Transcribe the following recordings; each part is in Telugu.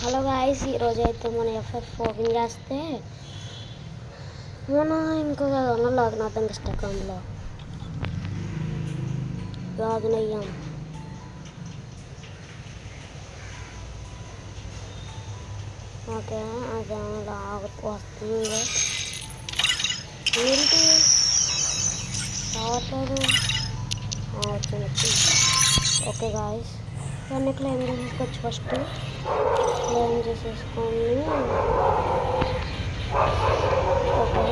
హలో గాయ్స్, ఈరోజు అయితే మన ఎఫ్ఎఫ్ ఓపెన్ చేస్తే మన ఇంకొక లాగిన్ అవుతాం ఇన్స్టాగ్రామ్లో లాగిన్ అయ్యాం. ఓకే, అది వస్తుంది ఏంటి రావట్లేదు. వచ్చింది. ఓకే గాయ్స్, ఇవన్నీ క్లెయిమ్ చేసేసుకోవచ్చు. ఫస్ట్ క్లెయిమ్ చేసేసుకొని ఓకే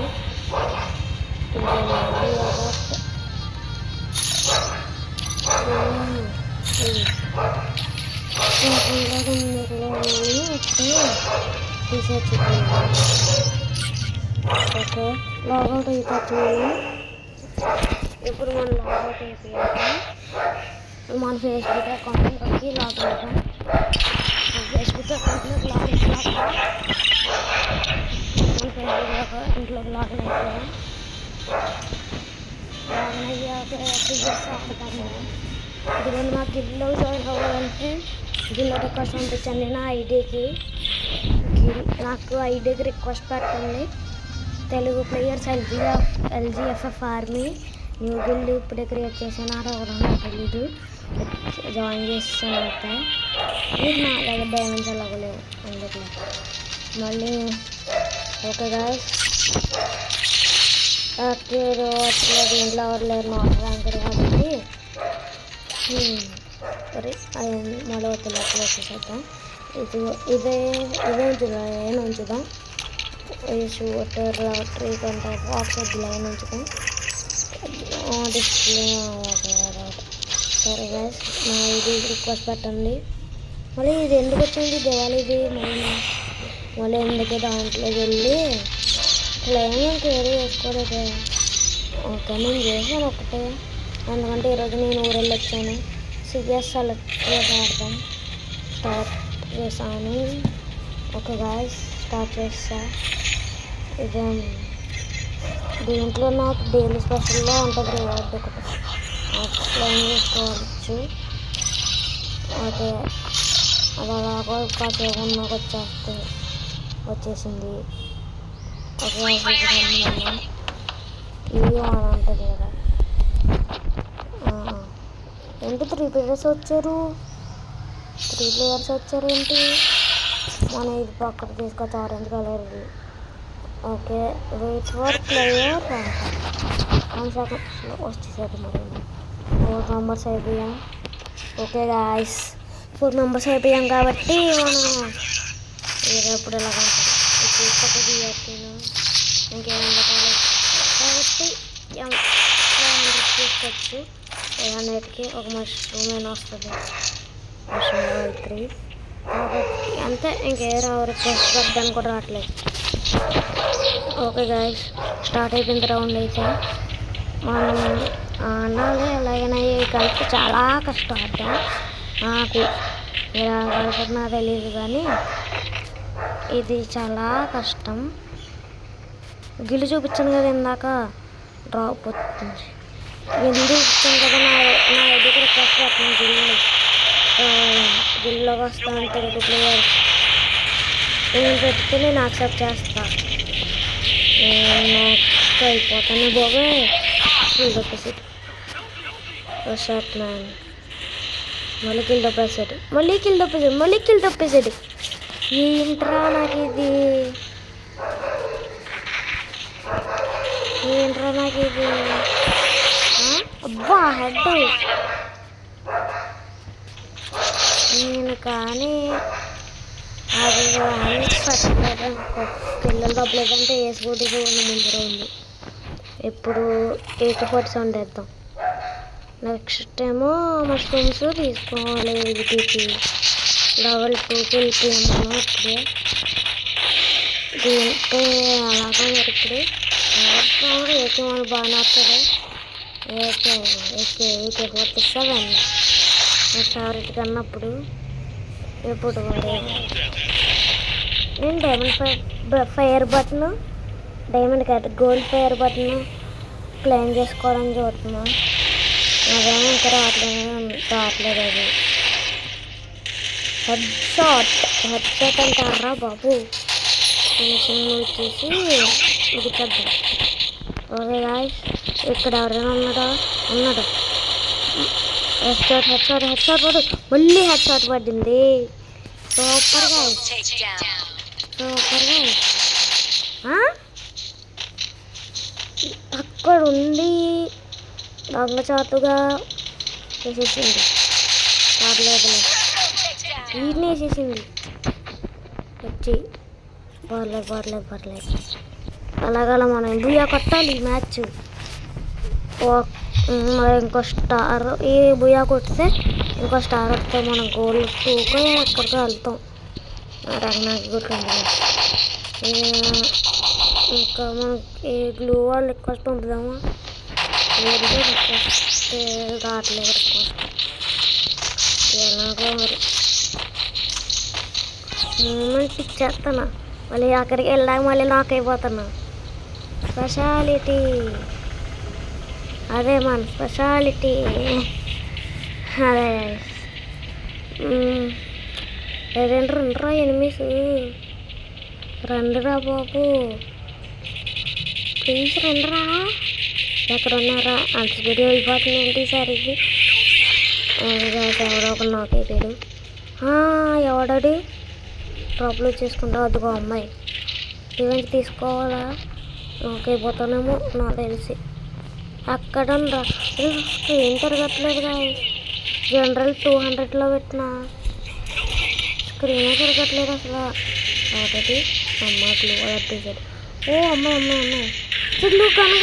రీసెర్చ్ ఓకే లాగౌట్ అయిపోతున్నాను. ఇప్పుడు మనం లాగౌట్ అయిపోయాక మన ఫేస్బుక్ అకౌంట్లోకి లాగిన్ అవుతాం. ఫేస్బుక్ అకౌంట్లోకి లాగిన్ ఇంట్లోకి లాగిన్ అయిపోయాం. లాగిన్ అయ్యాక ఆడతాము. ఇదిగోండి, మా గిల్లో జాయిన్ అవ్వాలంటే గిల్లో రిక్వెస్ట్ పంపించండి. నా ఐడికి నాకు ఐడికి రిక్వెస్ట్ పెట్టండి. Telugu players LGFF army new guild ఇప్పుడే క్రియేట్ చేశాను. నాకు తెలీదు, జాయిన్ చేస్తాను. అయితే ఇది నా దగ్గర డైమండ్స్ అలాగలేవు అందుకే మళ్ళీ ఓకే గాయ్స్. వచ్చలేదు, ఇంట్లో ఎవరు లేరు, నాట్ ర్యాంకర్ కాబట్టి సరే మళ్ళీ వద్దులు వచ్చేసేద్దాం. ఇదే ఉంచుదాం, ఉంచుదాం. షూటర్ ట్రీ కంటే ఆక్సైడ్ లైన్ ఉంచుదాం. డిస్ప్లే సరే గాయ్స్, నా ఇది రిక్వెస్ట్ పెట్టండి. మళ్ళీ ఇది ఎందుకు వచ్చింది దివాళీది? మళ్ళీ ఎందుకు దాంట్లోకి వెళ్ళి క్లైమ్ కేరీ చేసుకోలేదు. ఓకే, నేను చేశాను ఒకటే, ఎందుకంటే ఈరోజు నేను ఊరెళ్ళి వచ్చాను. సిఎస్ సెలెక్ట్ ఆడదాం. స్టార్ట్ చేశాను. ఓకే గాయ్స్, స్టార్ట్ చేస్తా. ఇదే దీంట్లో నాకు డైలీ స్పెషల్లో ఉంటుంది రివార్డ్ ఒకటి, క్లెయిమ్ చేసుకోవచ్చు. ఓకే, అది అలాగో కాసేపు నాకు వచ్చేసింది. ఓకే, ఇవి అని ఉంటుంది కదా. ఏంటి 3 ప్లేయర్స్ వచ్చారు? 3 ప్లేయర్స్ వచ్చారు ఏంటి? మన ఇది పక్కకు తీసుకొచ్చి ఆరెంజ్ కలర్ ఇది. ఓకే, వెయిట్ ఫర్ ప్లేయర్ 1 సెకండ్స్లో వచ్చేసారు. మరి 4 మెంబర్స్ అయిపోయాం. ఓకే గాయ్స్, 4 మెంబర్స్ అయిపోయాం కాబట్టి మనం ఎప్పుడు ఎలాగ ఉంటుంది ఇంకేమైనా కాలేదు కాబట్టి తీసుకోవచ్చు. అన్నిటికీ ఒక మష్రూమ్ అయినా వస్తుంది. మష్రూమ్ 3 కాబట్టి అంతే, ఇంకే రిక్వెస్ట్ పెట్టడానికి కూడా రావట్లేదు. ఓకే గాయ్స్, స్టార్ట్ అయిపోయిన రౌండ్ అయితే మనం అన్నాలి. ఎలాగైనా కలిపి చాలా కష్టం అర్థం నాకు, ఇలా కలపడినా తెలియదు కానీ ఇది చాలా కష్టం. గిల్లు చూపించాను కదా ఇందాక, డ్రాప్ వస్తుంది. గిల్లు చూపించాను కదా, నా దగ్గర రిక్వెస్ట్ పెట్టండి. గిల్లోకి వస్తాను. తెలుగు ప్లేయర్స్ నేను పెడితే నేను యాక్సెప్ట్ చేస్తా. నాకు అయిపోతాను బాబోయ్. కిల్ డొప్పేసాడు షర్ట్ మ్యాన్. మళ్ళీ కిల్ డొప్పేసాడు. ఏంట్రా నాకు ఇది, అబ్బా హెడ్ నేను కానీ అది పట్టలేదు. పిల్లలు తప్పలేదంటే వేసుకోవడానికి ముందర ఉంది. ఇప్పుడు 847 వేద్దాం. నెక్స్ట్ ఏమో మష్రూమ్స్ తీసుకోవాలి. వీటికి లెవెల్ 2కి వెళ్ళిపోయాము. అప్పుడే దీంతో అలాగే ఇప్పుడు ఏకే మనం బాగానే వస్తుంది. AK-47 ఫేవరెట్ కన్నప్పుడు ఇప్పుడు నేను డైమండ్ ఫైర్ బటన్, డైమండ్ కాదు గోల్డ్ ఫైర్ బటన్ క్లెయిమ్ చేసుకోవాలని చూస్తున్నా. అదేమో ఇంకా రావట్లేదు. అది హెడ్ షాట్ హెడ్సెట్ అంటారా బాబు. ఫినిషింగ్ వచ్చేసి ఇది పెద్ద. ఓకే గాయ్స్, ఇక్కడ ఎవరైనా ఉన్నాడు. హెడ్షాట్ పడు. మళ్ళీ హెడ్షాట్ పడింది. Super guys. అక్కడ ఉండి దొంగచాటుగా వేసేసింది. పర్లేదులే, వీటిని వేసేసింది వచ్చి. పర్లేదు. అలాగలా మనం బుయ్యా కొట్టాలి ఈ మ్యాచ్. ఇంకో స్టార్ ఈ బుయ్యా కొడితే ఇంకో స్టార్ వస్తే మనం గోల్ టూకో ఎక్కడికో వెళ్తాం. నాకు గుర్తుంది. ఇంకా మనకి గ్లూ వాళ్ళు రిక్వెస్ట్ పంపుదామా? రిక్వెస్ట్ రావట్లేదు. ఎలాగో మరి మూమెంట్ ఇచ్చేస్తాను. మళ్ళీ అక్కడికి వెళ్ళాక మళ్ళీ లాక్ అయిపోతున్నా. స్పెషాలిటీ అదే మన స్పెషాలిటీ. అదే రెండురా ఎనిమిస్ రండిరా బాబు, ప్లీజ్ రండిరా. ఎక్కడ ఉన్నారా? అంత స్పీడ్ వెళ్ళిపోతుంది ఏంటి ఈసారి ఇది? ఎవడో ఒక నాక్ అయిపోయాడు. ఎవడాడు డ్రాప్లో చేసుకుంటా? అదిగో అమ్మాయి. ఈవెంట్ తీసుకోవాలా? నాక్ అయిపోతానేమో నాకు తెలిసి. అక్కడ స్క్రీన్ తిరగట్లేదుగా. జనరల్ 200లో పెట్టిన స్క్రీన్ తిరగట్లేదు అసలు. ఒకటి అమ్మాయిలు అడ్డేసాడు. ఓ అమ్మాయి చెట్లు కను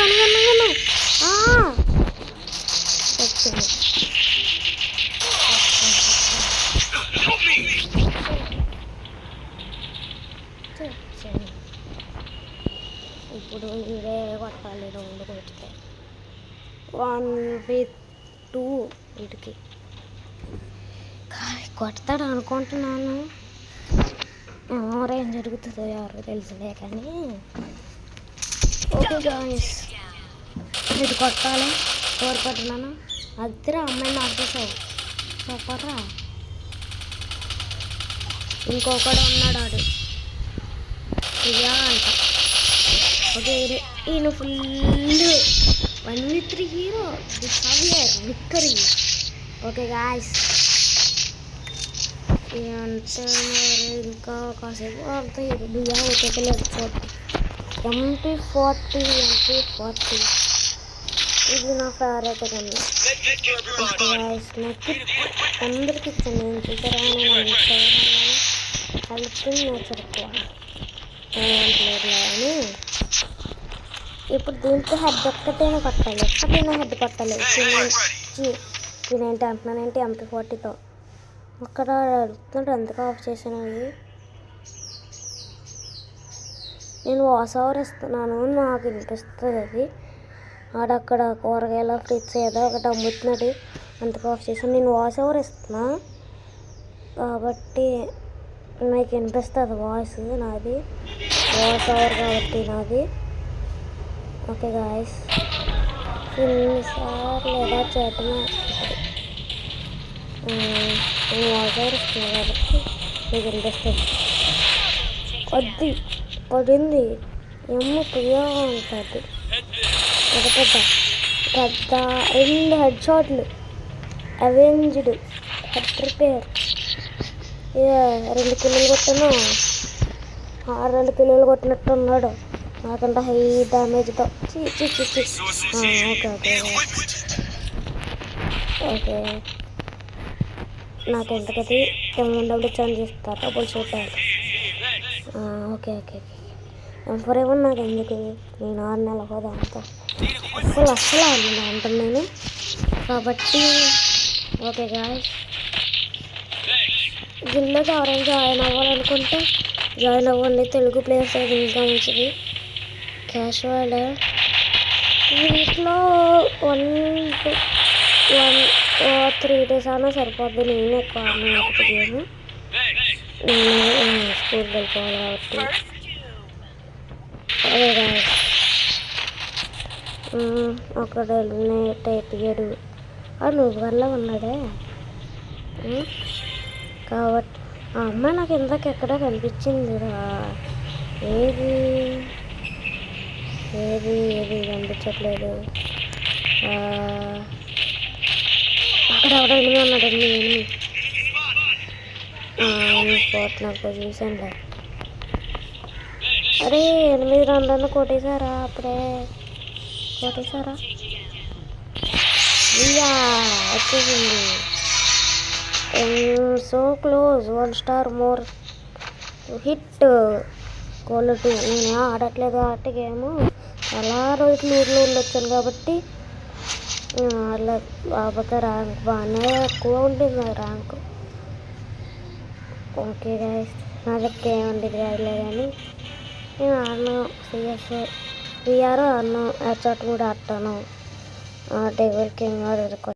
ఇప్పుడు ఇదే కొట్టాలి. 2 కొడితే 1v2 వీటికి కొడతాడు అనుకుంటున్నాను. ఏం జరుగుతుందో ఎవరికి తెలుసులే కానీ. ఓకే గాయ్స్, ఇది కొట్టాలి. కోరుకుంటున్నాను. అద్దరా అమ్మాయిని ఆపేసావు. సూపర్రా. ఇంకొకడు ఉన్నాడు, ఆడు ప్రియా అంట. ఓకే, ఈయన full 1v3 hero victory. Okay guys, అంటే ఇంకా కాసేపు ఆడుతాయి. బియ్యం వచ్చేలేదు. MP40 ఇది నా ఫేవరెట్ ఉంది. గాయ్స్, నాకు అందరికి ఇచ్చాను. నేను చూసారా, నేను కలిపి నేర్చుకోవాలి అని. ఇప్పుడు దీంతో హెడ్ ఒక్కటైనా కొట్టాలి. హెడ్ కొట్టాలి. నేనేంటి అంటున్నానేంటి MP40తో. అక్కడ అడుగుతుంటే ఎందుకు ఆఫ్ చేసాను? అవి నేను వాయిస్ ఓవర్ ఇస్తున్నాను, నాకు వినిపిస్తుంది. అది ఆడక్కడ కూరగాయల ఫ్రిడ్జ్ ఏదో ఒకటి అమ్ముతున్నాడు, అందుకు ఆఫ్ చేసాను. నేను వాయిస్ ఓవర్ ఇస్తున్నా కాబట్టి నాకు వినిపిస్తుంది వాయిస్. నాది వాయిస్ ఓవర్ కాబట్టి నాది. ఓకే గాయ్స్, ఎన్నిసార్లు ఎలా చేయటమే. నేను వాయిస్ ఓవర్ ఇస్తున్నా కాబట్టి మీకు వినిపిస్తుంది. వద్ది పడింది ప్రియా ఉంటుంది. ఒక పెద్ద 2 హెడ్ షాట్లు. అవెంజ్డ్ హెడ్ రిపేర్. 2 కిలోలు కొట్టాను. 2 కిలోలు కొట్టినట్టు ఉన్నాడు. నాకంటే హై డ్యామేజ్తో. ఓకే నాకు ఎంతకది డబ్బులు ఛాన్స్ చేస్తారు. డబ్బులు చూడాలి. ఓకే ఎవరేమో నాకు ఎందుకు, నేను 6 నెలల కదా అంతా అస్సలు అంటాను నేను కాబట్టి. ఓకే గాయ్స్, దీనిలోకి ఎవరైనా జాయిన్ అవ్వాలనుకుంటే జాయిన్ అవ్వండి. తెలుగు ప్లేయర్స్ అయితే ఇంకా మంచిది. క్యాషువల్ వీటిలో 3 days అన్నా సరిపోద్ది. నేను ఎక్కువ గేమ్ నేను స్కూల్కి వెళ్ళిపోవాలి కాబట్టి. అదే గాయ్స్, ఒకడు నెట్ ఎట్టిగాడు. నువ్వు వల్ల ఉన్నాడే కాబట్టి ఆ అమ్మాయి నాకు ఇందాక ఎక్కడో కనిపించిందిరా. ఏది ఏది ఏది కనిపించట్లేదు. అక్కడ ఎవడో ఎనిమిది ఉన్నాడు. ఎనిమిది స్పాట్ నాకు చూసానులే. అరే 8 రన్లను కొట్టేశారా? అప్పుడే కొట్టేశారా? ఇయా వచ్చేసింది. So close. 1 star more hit goal 2. నేను ఆడట్లేదు కాబట్టి గేము చాలా రోజులు ఊర్లో ఉండొచ్చాను కాబట్టి అలా కాకపోతే ర్యాంక్ బాగానే ఎక్కువ ఉంటుంది ర్యాంక్. ఓకే గైస్, నా దగ్గర ఏమండేది కాదులే కానీ నేను ఆడను. సిఎస్ విఆర్ ఆడను. హెడ్షాట్ కూడా ఆడతాను. Devil king